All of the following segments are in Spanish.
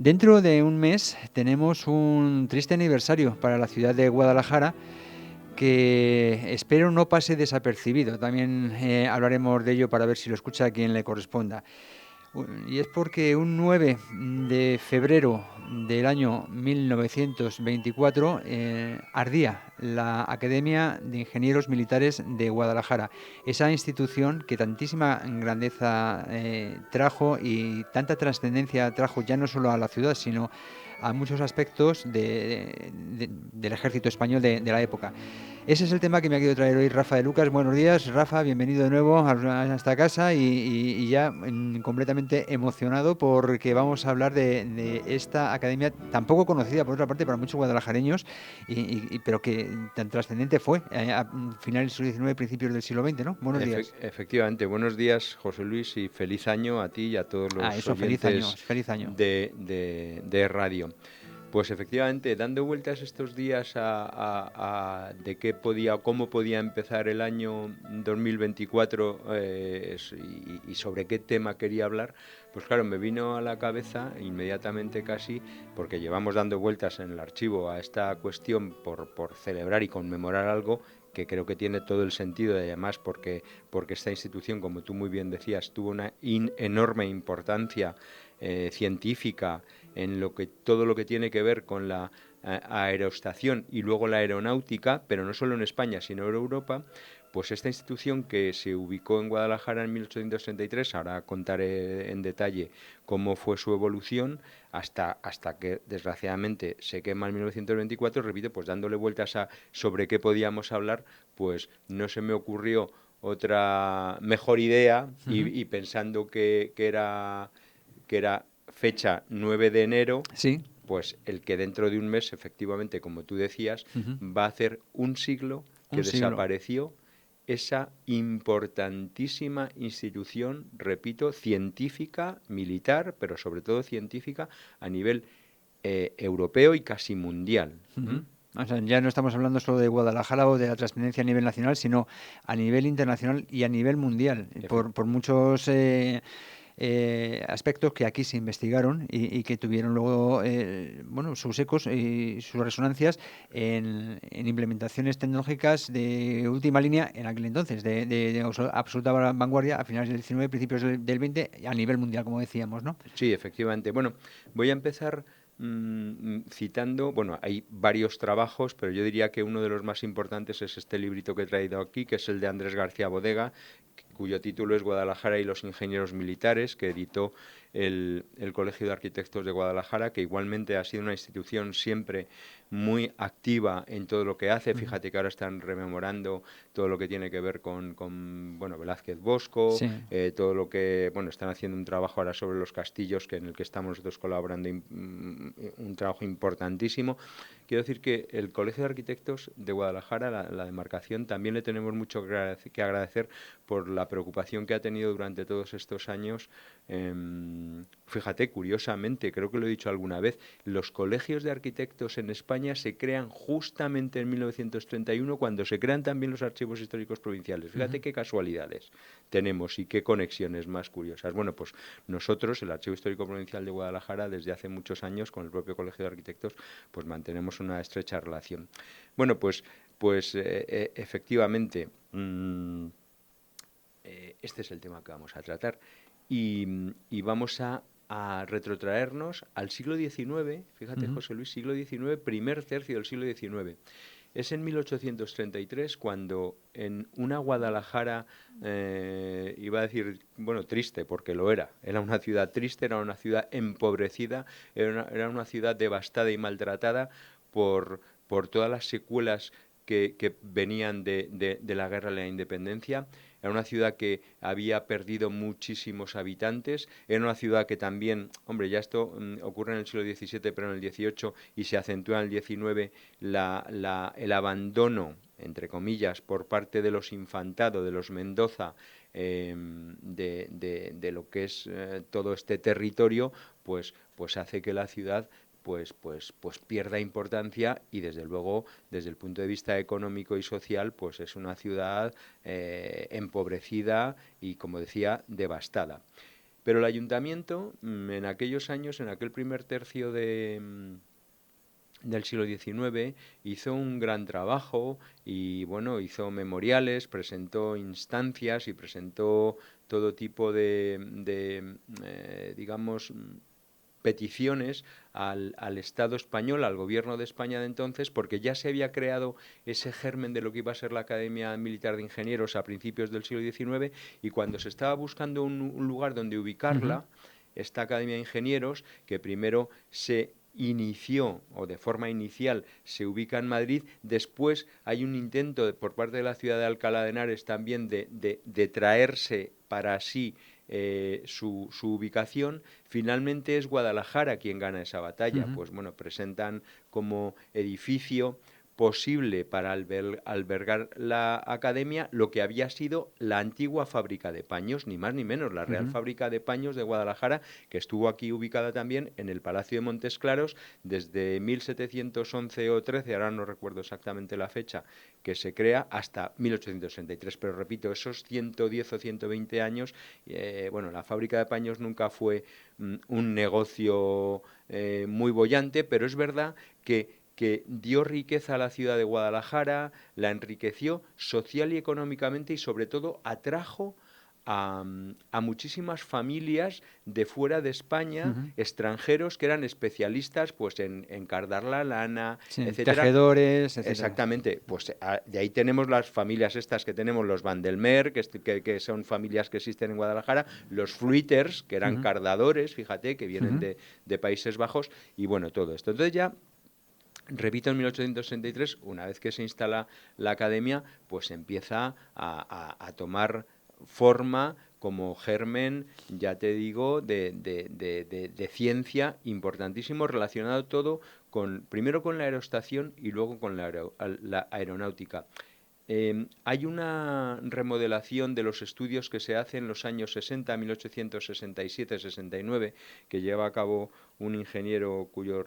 Dentro de un mes tenemos un triste aniversario para la ciudad de Guadalajara que espero no pase desapercibido. También hablaremos de ello para ver si lo escucha a quien le corresponda. Y es porque un 9 de febrero del año 1924 ardía la Academia de Ingenieros Militares de Guadalajara, esa institución que tantísima grandeza trajo y tanta trascendencia trajo ya no solo a la ciudad, sino a muchos aspectos del ejército español de la época. Ese es el tema que me ha querido traer hoy Rafa de Lucas. Buenos días, Rafa, bienvenido de nuevo a esta casa y ya completamente emocionado porque vamos a hablar de esta academia tan poco conocida, por otra parte, para muchos guadalajareños, pero que tan trascendente fue a finales del siglo XIX, principios del siglo XX, ¿no? Buenos días. Efectivamente, buenos días, José Luis, y feliz año a ti y a todos los Eso, feliz año, oyentes feliz año. de radio. Pues efectivamente, dando vueltas estos días de cómo podía empezar el año 2024 y sobre qué tema quería hablar, pues claro, me vino a la cabeza inmediatamente casi, porque llevamos dando vueltas en el archivo a esta cuestión por celebrar y conmemorar algo que creo que tiene todo el sentido, y además porque esta institución, como tú muy bien decías, tuvo una enorme importancia científica en todo lo que tiene que ver con la aerostación y luego la aeronáutica, pero no solo en España, sino en Europa. Pues esta institución, que se ubicó en Guadalajara en 1833, ahora contaré en detalle cómo fue su evolución, hasta que desgraciadamente se quema en 1924, repito, pues dándole vueltas a sobre qué podíamos hablar, pues no se me ocurrió otra mejor idea, y pensando que era fecha 9 de enero, Sí. pues el que dentro de un mes, efectivamente, como tú decías, va a hacer un siglo Un que siglo. desapareció esa importantísima institución, repito, científica, militar, pero sobre todo científica a nivel europeo y casi mundial. O sea, ya no estamos hablando solo de Guadalajara o de la trascendencia a nivel nacional, sino a nivel internacional y a nivel mundial, por muchos aspectos que aquí se investigaron y que tuvieron luego bueno, sus ecos y sus resonancias en implementaciones tecnológicas de última línea en aquel entonces, de absoluta vanguardia a finales del 19, principios del 20, a nivel mundial, como decíamos, ¿no? Sí, efectivamente. Bueno, voy a empezar citando, bueno, hay varios trabajos, pero yo diría que uno de los más importantes es este librito que he traído aquí, que es el de Andrés García Bodega, cuyo título es Guadalajara y los ingenieros militares, que editó el Colegio de Arquitectos de Guadalajara, que igualmente ha sido una institución siempre muy activa en todo lo que hace. Fíjate que ahora están rememorando todo lo que tiene que ver con bueno, Velázquez Bosco, Sí. todo lo que, bueno, están haciendo un trabajo ahora sobre los castillos, en el que estamos nosotros colaborando, un trabajo importantísimo. Quiero decir que el Colegio de Arquitectos de Guadalajara, la demarcación, también le tenemos mucho que agradecer por la preocupación que ha tenido durante todos estos años. Fíjate, curiosamente, creo que lo he dicho alguna vez, los colegios de arquitectos en España se crean justamente en 1931, cuando se crean también los archivos históricos provinciales. Fíjate qué casualidades tenemos y qué conexiones más curiosas. Bueno, pues nosotros, el Archivo Histórico Provincial de Guadalajara, desde hace muchos años, con el propio Colegio de Arquitectos, pues mantenemos una estrecha relación. Bueno, pues efectivamente, este es el tema que vamos a tratar. Y vamos a retrotraernos al siglo XIX, fíjate, José Luis, siglo XIX, primer tercio del siglo XIX. Es en 1833 cuando en una Guadalajara, iba a decir, bueno, triste, porque lo era una ciudad triste, era una ciudad empobrecida, era una ciudad devastada y maltratada por todas las secuelas que venían de la guerra de la independencia. Era una ciudad que había perdido muchísimos habitantes, era una ciudad que también, hombre, ya esto ocurre en el siglo XVII, pero en el XVIII, y se acentúa en el XIX el abandono, entre comillas, por parte de los Infantado, de los Mendoza, de lo que es todo este territorio, pues hace que la ciudad pues pierda importancia, y desde luego desde el punto de vista económico y social pues es una ciudad empobrecida y, como decía, devastada. Pero el ayuntamiento, en aquellos años, en aquel primer tercio del siglo XIX, hizo un gran trabajo y bueno, hizo memoriales, presentó instancias y presentó todo tipo de digamos, peticiones al Estado español, al gobierno de España de entonces, porque ya se había creado ese germen de lo que iba a ser la Academia Militar de Ingenieros a principios del siglo XIX, y cuando se estaba buscando un lugar donde ubicarla, esta Academia de Ingenieros, que primero se inició, o de forma inicial se ubica en Madrid, después hay un intento por parte de la ciudad de Alcalá de Henares también de traerse para sí su ubicación. Finalmente es Guadalajara quien gana esa batalla. Pues bueno, presentan como edificio posible para albergar la academia lo que había sido la antigua fábrica de paños, ni más ni menos, la Real Fábrica de Paños de Guadalajara, que estuvo aquí ubicada también en el Palacio de Montes Claros desde 1711 o 13, ahora no recuerdo exactamente la fecha, que se crea, hasta 1863. Pero repito, esos 110 o 120 años, bueno, la fábrica de paños nunca fue un negocio muy boyante, pero es verdad que dio riqueza a la ciudad de Guadalajara, la enriqueció social y económicamente, y sobre todo atrajo a muchísimas familias de fuera de España, extranjeros que eran especialistas pues en cardar la lana, Sí, etcétera. tejedores, etcétera. Exactamente, pues de ahí tenemos las familias estas que tenemos, los Van del Mer, que son familias que existen en Guadalajara, los Fruiters, que eran cardadores, fíjate, que vienen de Países Bajos, y bueno, todo esto. Entonces ya, repito, en 1863, una vez que se instala la academia, pues empieza a tomar forma como germen, ya te digo, de ciencia importantísimo, relacionado todo primero con la aerostación y luego con la aeronáutica. Hay una remodelación de los estudios que se hace en los años 60, 1867-69, que lleva a cabo un ingeniero cuyo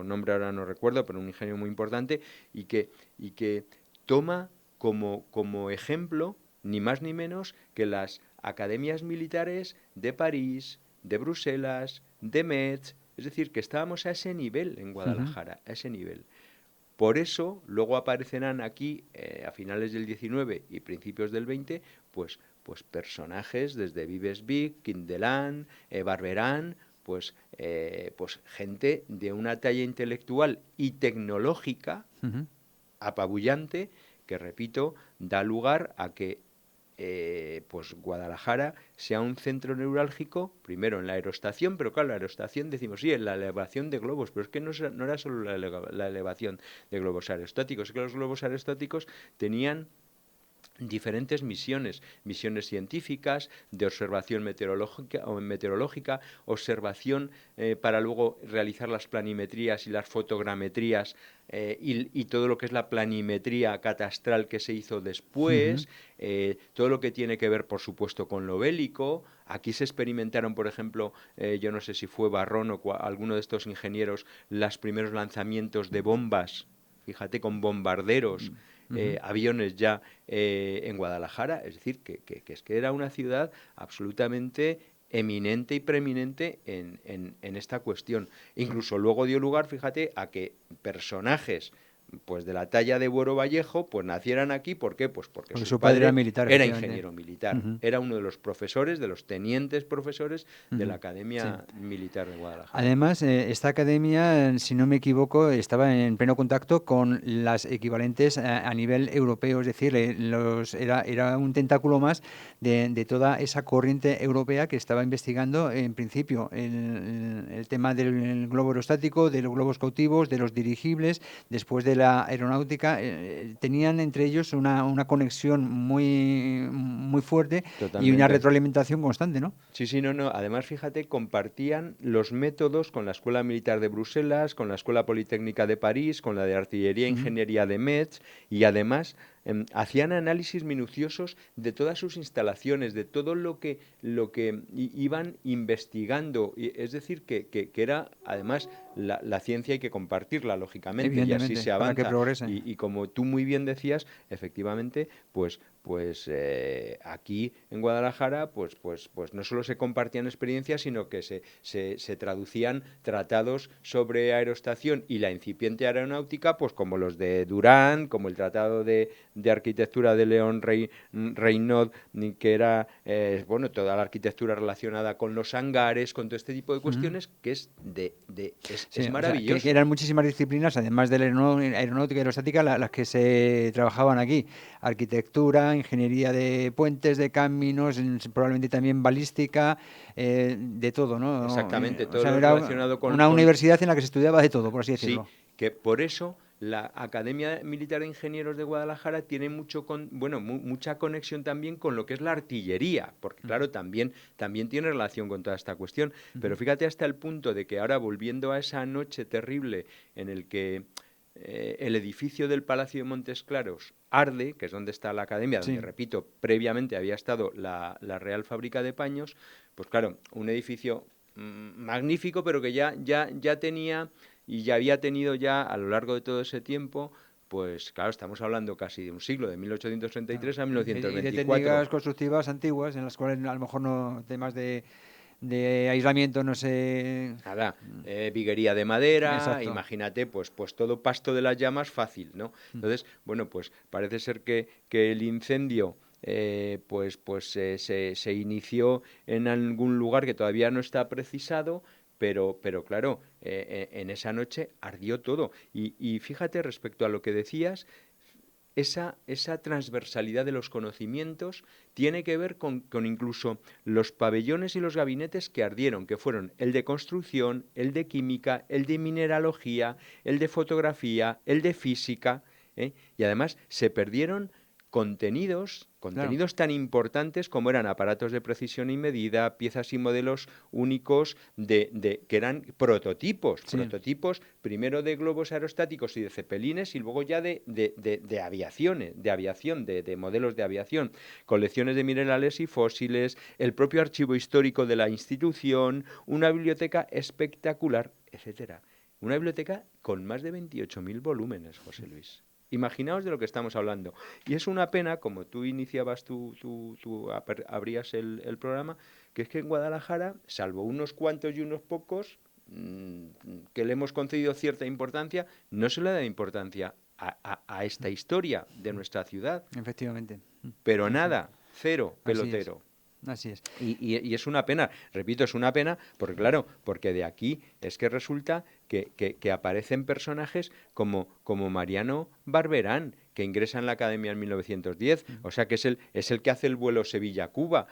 nombre ahora no recuerdo, pero un ingeniero muy importante, y que toma como ejemplo ni más ni menos que las academias militares de París, de Bruselas, de Metz. Es decir, que estábamos a ese nivel en Guadalajara, a ese nivel. Por eso luego aparecerán aquí, a finales del 19 y principios del 20, pues personajes desde Vives Vic, Quindelán, Barberán, pues gente de una talla intelectual y tecnológica apabullante, que, repito, da lugar a que pues Guadalajara sea un centro neurálgico, primero en la aerostación, pero claro, la aerostación, decimos, sí, en la elevación de globos, pero es que no era solo la elevación de globos aerostáticos, es que los globos aerostáticos tenían diferentes misiones científicas, de observación meteorológica, observación para luego realizar las planimetrías y las fotogrametrías, y todo lo que es la planimetría catastral que se hizo después, todo lo que tiene que ver, por supuesto, con lo bélico. Aquí se experimentaron, por ejemplo, yo no sé si fue Barrón o alguno de estos ingenieros, los primeros lanzamientos de bombas, fíjate, con bombarderos, aviones ya en Guadalajara. Es decir, que es que era una ciudad absolutamente eminente y preeminente en esta cuestión. Incluso luego dio lugar, fíjate, a que personajes pues de la talla de Buero Vallejo pues nacieran aquí. ¿Por qué? Pues porque su padre era padre militar, era efectivamente. ingeniero militar, era uno de los profesores, de los tenientes profesores de la Sí. Academia Militar de Guadalajara. Además, esta academia, si no me equivoco, estaba en pleno contacto con las equivalentes a nivel europeo, es decir, era un tentáculo más de toda esa corriente europea que estaba investigando, en principio, el tema del globo aerostático, de los globos cautivos, de los dirigibles, después de la aeronáutica. Tenían entre ellos una conexión muy, muy fuerte. Totalmente. Y una retroalimentación constante, ¿no? Sí, sí, no. Además, fíjate, compartían los métodos con la Escuela Militar de Bruselas, con la Escuela Politécnica de París, con la de Artillería e Ingeniería de Metz, y además hacían análisis minuciosos de todas sus instalaciones, de todo lo que iban investigando. Es decir, que era, además, la ciencia hay que compartirla, lógicamente, y así se avanza. Para que progrese. Y como tú muy bien decías, efectivamente, pues aquí en Guadalajara pues no solo se compartían experiencias, sino que se traducían tratados sobre aerostación y la incipiente aeronáutica, pues como los de Durán, como el Tratado de Arquitectura de León Reynaud, que era toda la arquitectura relacionada con los hangares, con todo este tipo de cuestiones, que es Sí, maravilloso. O sea, que eran muchísimas disciplinas, además de la aeronáutica y aerostática, las que se trabajaban aquí. Arquitectura, ingeniería de puentes, de caminos, probablemente también balística, de todo, ¿no? Exactamente, O todo sea, lo era relacionado una universidad en la que se estudiaba de todo, por así Sí, decirlo. que por eso la Academia Militar de Ingenieros de Guadalajara tiene mucha conexión también con lo que es la artillería, porque claro, también tiene relación con toda esta cuestión. Pero fíjate hasta el punto de que ahora, volviendo a esa noche terrible en el que el edificio del Palacio de Montes Claros arde, que es donde está la academia, donde, Sí. repito, previamente había estado la Real Fábrica de Paños, pues claro, un edificio magnífico, pero que ya tenía y ya había tenido ya a lo largo de todo ese tiempo, pues claro, estamos hablando casi de un siglo, de 1833 Claro. a Y de 1924. técnicas constructivas antiguas, en las cuales a lo mejor no temas de aislamiento no sé. Nada, viguería de madera, Exacto. imagínate, pues todo pasto de las llamas fácil, ¿no? Entonces, bueno, pues parece ser que el incendio se inició en algún lugar que todavía no está precisado, pero claro, en esa noche ardió todo. Y fíjate, respecto a lo que decías, esa transversalidad de los conocimientos tiene que ver con incluso los pabellones y los gabinetes que ardieron, que fueron el de construcción, el de química, el de mineralogía, el de fotografía, el de física, ¿eh? Y además se perdieron Claro. contenidos tan importantes como eran aparatos de precisión y medida, piezas y modelos únicos que eran prototipos, Sí. primero de globos aerostáticos y de cepelines y luego ya de aviación, de modelos de aviación, colecciones de minerales y fósiles, el propio archivo histórico de la institución, una biblioteca espectacular, etcétera. Una biblioteca con más de 28.000 volúmenes, José Luis. Imaginaos de lo que estamos hablando. Y es una pena, como tú iniciabas, abrías el programa, que es que en Guadalajara, salvo unos cuantos y unos pocos, que le hemos concedido cierta importancia, no se le da importancia a esta historia de nuestra ciudad. Efectivamente. Pero Así, nada, cero así es. pelotero. Así es. Y es una pena, repito, es una pena, porque claro, porque de aquí es que resulta que aparecen personajes como Mariano Barberán, que ingresa en la Academia en 1910, o sea que es el que hace el vuelo Sevilla-Cuba,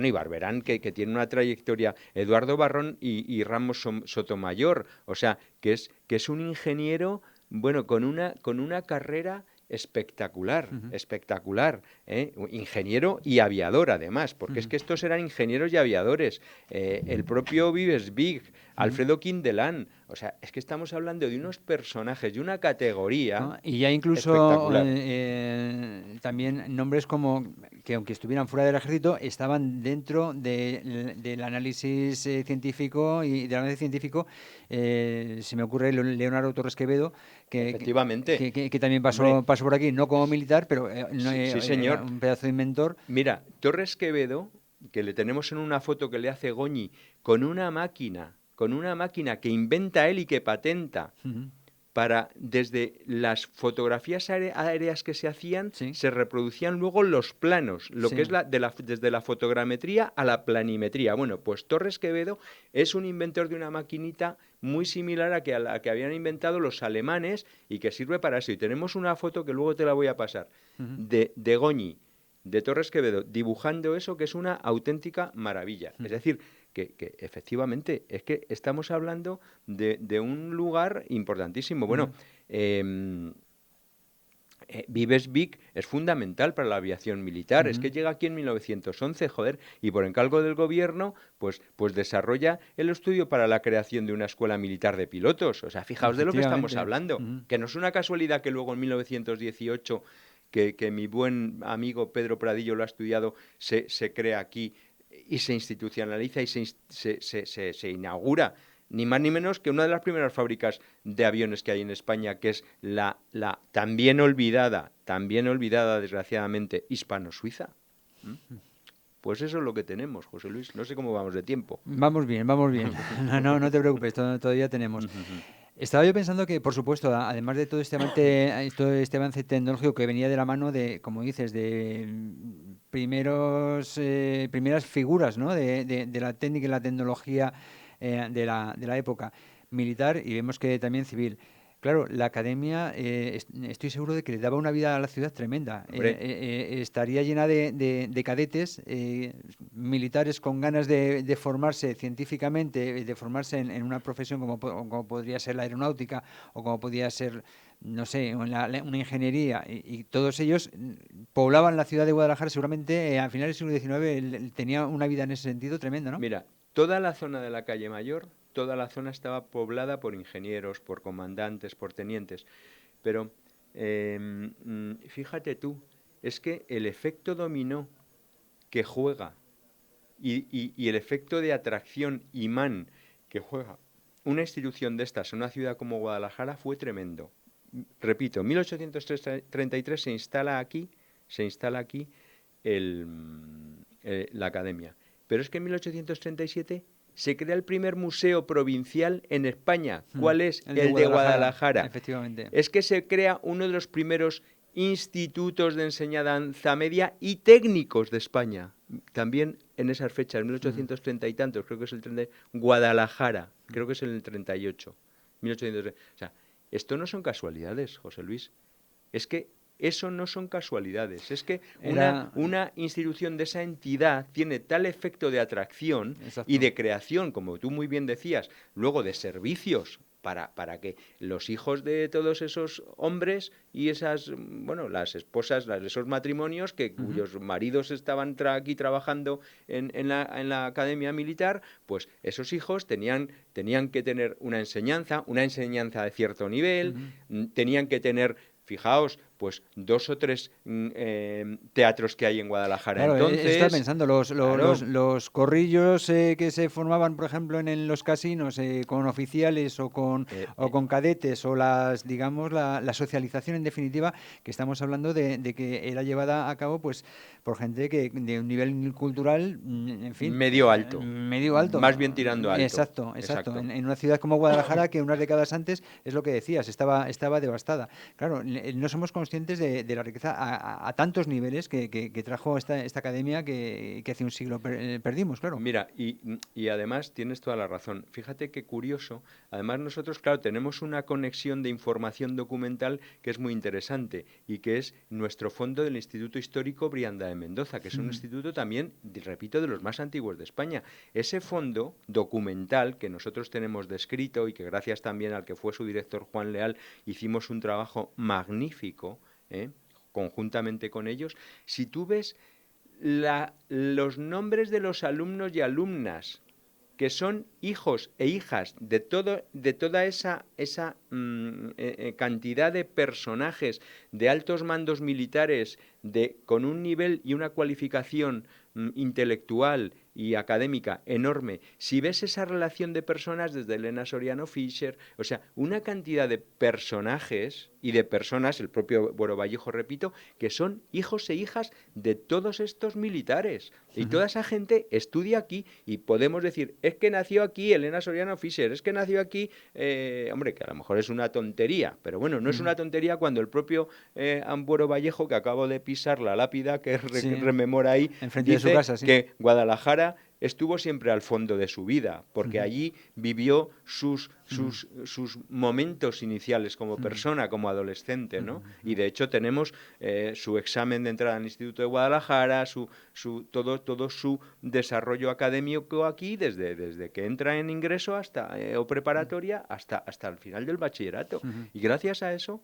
y Barberán, que tiene una trayectoria, Eduardo Barrón y Ramos Sotomayor, o sea, que es un ingeniero, bueno, con una carrera espectacular, espectacular, ingeniero y aviador además, porque es que estos eran ingenieros y aviadores, el propio Vives Big, Alfredo Quindelán, o sea, es que estamos hablando de unos personajes de una categoría ¿no? Y ya incluso espectacular. también nombres como que aunque estuvieran fuera del ejército estaban dentro del análisis científico y del análisis científico. Se me ocurre Leonardo Torres Quevedo Efectivamente, que también hombre, pasó por aquí, no como militar, pero sí era señor. un pedazo de inventor. Mira, Torres Quevedo, que le tenemos en una foto que le hace Goñi, con una máquina que inventa él y que patenta, para, desde las fotografías aéreas que se hacían, Sí. se reproducían luego los planos, lo Sí. que es desde la fotogrametría a la planimetría. Bueno, pues Torres Quevedo es un inventor de una maquinita muy similar a la que habían inventado los alemanes y que sirve para eso. Y tenemos una foto que luego te la voy a pasar, de Goñi, de Torres Quevedo, dibujando eso, que es una auténtica maravilla. Es decir, que efectivamente es que estamos hablando de un lugar importantísimo. Bueno, Vives Vic es fundamental para la aviación militar. Es que llega aquí en 1911, joder, y por encargo del gobierno, pues desarrolla el estudio para la creación de una escuela militar de pilotos. O sea, fijaos de lo que estamos Efectivamente. hablando. Que no es una casualidad que luego en 1918, que mi buen amigo Pedro Pradillo lo ha estudiado, se crea aquí y se institucionaliza y se inaugura ni más ni menos que una de las primeras fábricas de aviones que hay en España, que es la también olvidada desgraciadamente, hispano-suiza. ¿Mm? Pues eso es lo que tenemos, José Luis. No sé cómo vamos de tiempo. Vamos bien, vamos bien. No te preocupes, todavía tenemos. Estaba yo pensando que, por supuesto, además de todo este avance tecnológico que venía de la mano de, como dices, de primeras figuras, ¿no? de la técnica y la tecnología de la época militar, y vemos que también civil. Claro, la academia, estoy seguro de que le daba una vida a la ciudad tremenda. Estaría llena de cadetes militares con ganas de formarse científicamente, de formarse en una profesión como podría ser la aeronáutica o como podría ser, no sé, una ingeniería. Y todos ellos poblaban la ciudad de Guadalajara. Seguramente a finales del siglo XIX tenía una vida en ese sentido tremenda, ¿no? Mira, toda la zona de la calle Mayor, toda la zona estaba poblada por ingenieros, por comandantes, por tenientes. Pero fíjate tú, es que el efecto dominó que juega y el efecto de atracción imán que juega una institución de estas en una ciudad como Guadalajara fue tremendo. Repito, en 1833 se instala aquí la academia. Pero es que en 1837 se crea el primer museo provincial en España. ¿Cuál es? El de Guadalajara. Efectivamente. Es que se crea uno de los primeros institutos de enseñanza media y técnicos de España. También en esas fechas, 1830 y tantos, creo que es el 30, Guadalajara, creo que es el 38. 1830. O sea, esto no son casualidades, José Luis. Es que eso no son casualidades. Es que una institución de esa entidad tiene tal efecto de atracción y de creación, como tú muy bien decías, luego de servicios para que los hijos de todos esos hombres y esas, bueno, las esposas, esos matrimonios cuyos maridos estaban aquí trabajando en la academia militar, pues esos hijos tenían que tener una enseñanza de cierto nivel, tenían que tener, fijaos, pues 2 o 3 teatros que hay en Guadalajara. Claro, Entonces, estaba pensando, los corrillos que se formaban, por ejemplo, en los casinos con oficiales o con cadetes, o digamos, la socialización en definitiva, que estamos hablando de que era llevada a cabo pues por gente que de un nivel cultural, en fin, medio alto. Medio alto. Más bien tirando alto. Exacto. En una ciudad como Guadalajara, que unas décadas antes, es lo que decías, estaba devastada. Claro, no somos conscientes de la riqueza a tantos niveles que trajo esta academia que hace un siglo perdimos, claro. Mira, y además tienes toda la razón. Fíjate qué curioso. Además nosotros, claro, tenemos una conexión de información documental que es muy interesante y que es nuestro fondo del Instituto Histórico Brianda de Mendoza, que es un instituto también, repito, de los más antiguos de España. Ese fondo documental que nosotros tenemos descrito y que gracias también al que fue su director Juan Leal hicimos un trabajo magnífico, conjuntamente con ellos, si tú ves los nombres de los alumnos y alumnas que son hijos e hijas de toda esa cantidad de personajes de altos mandos militares con un nivel y una cualificación intelectual y académica enorme, si ves esa relación de personas desde Elena Soriano Fischer, o sea, una cantidad de personajes y de personas, el propio Boro Vallejo, repito, que son hijos e hijas de todos estos militares. Y toda esa gente estudia aquí y podemos decir, es que nació aquí Elena Soriano Fischer, es que nació aquí, hombre, que a lo mejor es una tontería, pero bueno, no es una tontería cuando el propio Boro Vallejo, que acabo de pisar la lápida que rememora ahí, dice de su casa, que Guadalajara estuvo siempre al fondo de su vida, porque allí vivió sus momentos iniciales como persona, como adolescente, ¿no? Y de hecho tenemos su examen de entrada al Instituto de Guadalajara, todo su desarrollo académico aquí, desde que entra en ingreso hasta o preparatoria hasta el final del bachillerato. Y gracias a eso,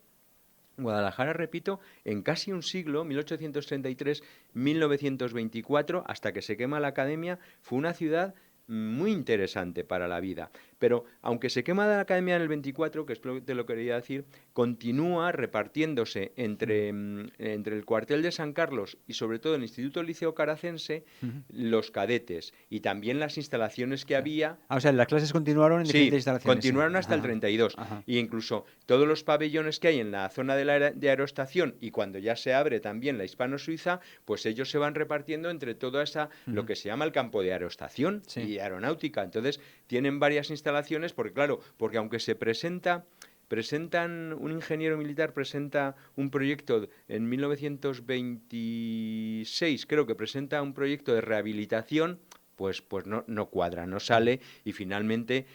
Guadalajara, repito, en casi un siglo, 1833-1924, hasta que se quema la academia, fue una ciudad muy interesante para la vida. Pero aunque se quema la academia en el 24, que es lo que te lo quería decir, continúa repartiéndose entre el cuartel de San Carlos y sobre todo el Instituto Liceo Caracense los cadetes y también las instalaciones que había. O sea, las clases continuaron en diferentes Sí, instalaciones. continuaron hasta el 32. Y incluso todos los pabellones que hay en la zona de aerostación y cuando ya se abre también la hispano-suiza, pues ellos se van repartiendo entre toda esa, lo que se llama el campo de aerostación y aeronáutica. Entonces, tienen varias instalaciones porque, claro, porque aunque se presentan, un ingeniero militar presenta un proyecto en 1926, creo que presenta un proyecto de rehabilitación, pues no cuadra, no sale y finalmente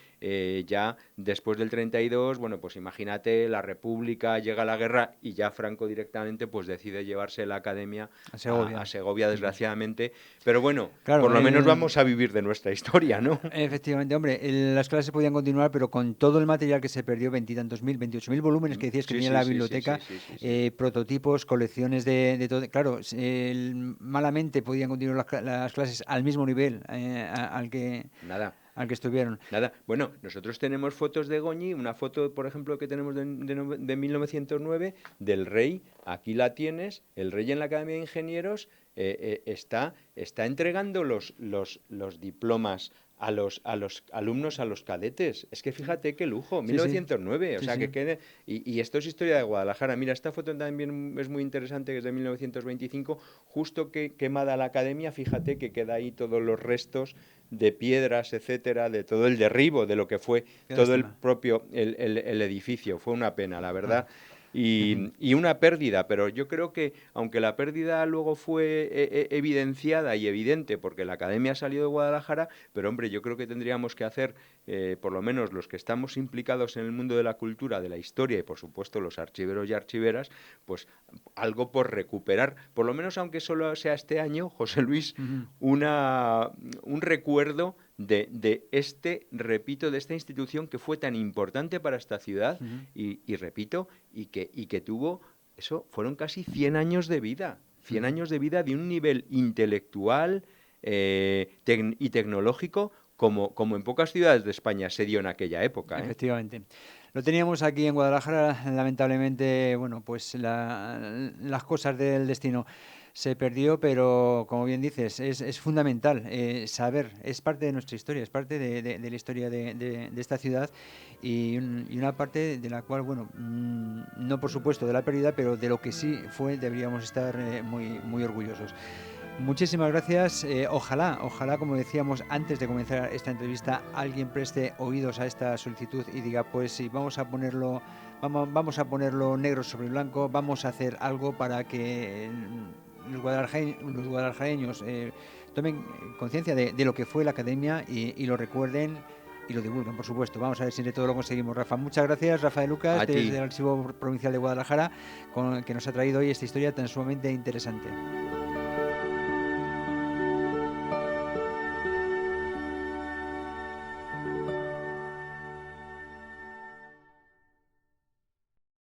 ya después del 32, bueno, pues imagínate, la República, llega la guerra y ya Franco directamente pues decide llevarse la academia a Segovia, desgraciadamente, pero bueno, claro, por lo menos vamos a vivir de nuestra historia, ¿no? Efectivamente, hombre, las clases podían continuar, pero con todo el material que se perdió, 28.000 volúmenes que decías que tenía la biblioteca, prototipos, colecciones de todo, claro, malamente podían continuar las clases al mismo nivel al que estuvieron. Nada. Bueno, nosotros tenemos fotos de Goñi, una foto, por ejemplo, que tenemos de 1909 del rey, aquí la tienes, el rey en la Academia de Ingenieros está entregando los diplomas a los alumnos, a los cadetes. Es que fíjate qué lujo, 1909, o sea que y esto es historia de Guadalajara. Mira, esta foto también es muy interesante, que es de 1925, justo que quemada la academia, fíjate que queda ahí todos los restos de piedras, etcétera, de todo el derribo de lo que fue todo el propio el edificio. Fue una pena, la verdad. Y una pérdida, pero yo creo que aunque la pérdida luego fue evidenciada y evidente porque la academia salió de Guadalajara, pero hombre, yo creo que tendríamos que hacer, por lo menos los que estamos implicados en el mundo de la cultura, de la historia y por supuesto los archiveros y archiveras, pues algo por recuperar, por lo menos aunque solo sea este año, José Luis, un recuerdo de repito, de esta institución que fue tan importante para esta ciudad y repito, y que tuvo, eso, fueron casi 100 años de vida, 100 años de vida de un nivel intelectual y tecnológico como en pocas ciudades de España se dio en aquella época. Efectivamente. Lo teníamos aquí en Guadalajara, lamentablemente, bueno, pues las cosas del destino se perdió, pero como bien dices, es fundamental saber, es parte de nuestra historia, es parte de la historia de esta ciudad y una parte de la cual, bueno, no por supuesto de la pérdida, pero de lo que sí fue, deberíamos estar muy orgullosos. Muchísimas gracias. Ojalá, como decíamos antes de comenzar esta entrevista, alguien preste oídos a esta solicitud y diga, pues sí, vamos a ponerlo negro sobre blanco, vamos a hacer algo para que los guadalajareños tomen conciencia de lo que fue la academia y lo recuerden y lo divulguen, por supuesto. Vamos a ver si de todo lo conseguimos, Rafa. Muchas gracias, Rafa de Lucas, desde el Archivo Provincial de Guadalajara, que nos ha traído hoy esta historia tan sumamente interesante.